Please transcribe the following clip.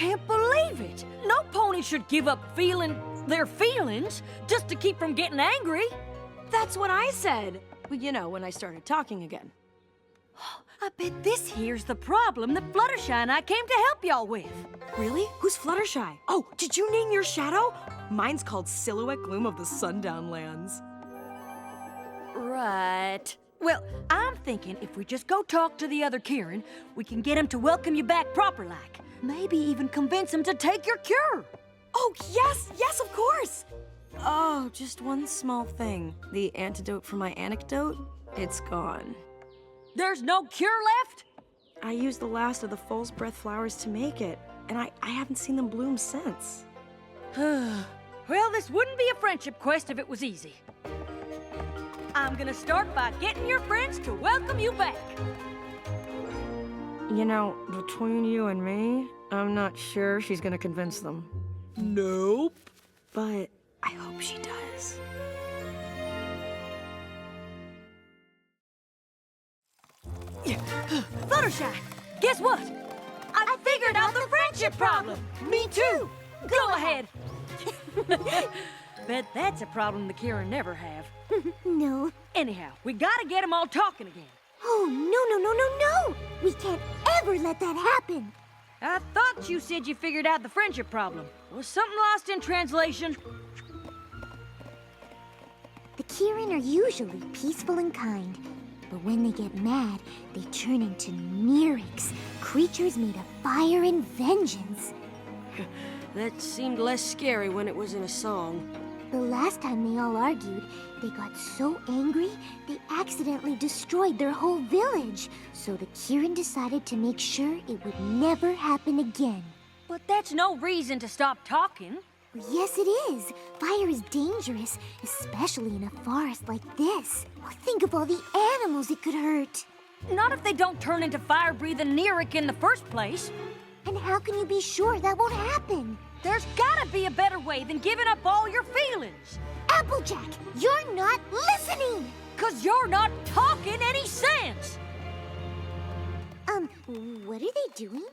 can't believe it. No pony should give up feeling their feelings just to keep from getting angry. That's what I said. Well, you know, when I started talking again. I bet this here's the problem that Fluttershy and I came to help y'all with. Really? Who's Fluttershy? Oh, did you name your shadow? Mine's called Silhouette Gloom of the Sundown Lands. Right. Well, I'm thinking if we just go talk to the other Kieran, we can get him to welcome you back proper-like. Maybe even convince him to take your cure. Oh, yes, of course. Oh, just one small thing. The antidote for my anecdote, it's gone. There's no cure left? I used the last of the false breath flowers to make it, and I haven't seen them bloom since. Well, this wouldn't be a friendship quest if it was easy. I'm gonna start by getting your friends to welcome you back. You know, between you and me, I'm not sure she's gonna convince them. Nope. But I hope she does. Fluttershy, guess what? I figured out the friendship problem. Me too. Go ahead. Bet that's a problem the Kieran never have. No. Anyhow, we gotta get them all talking again. Oh, no. We can't ever let that happen. I thought you said you figured out the friendship problem. Was something lost in translation? The Kieran are usually peaceful and kind, but when they get mad, they turn into Myrics, creatures made of fire and vengeance. That seemed less scary when it was in a song. The last time they all argued, they got so angry, they accidentally destroyed their whole village. So the Kieran decided to make sure it would never happen again. But that's no reason to stop talking. Yes, it is. Fire is dangerous, especially in a forest like this. Well, think of all the animals it could hurt. Not if they don't turn into fire-breathing Neeric in the first place. And how can you be sure that won't happen? There's gotta be a better way than giving up all your feelings. Applejack, you're not listening! 'Cause you're not talking any sense. What are they doing?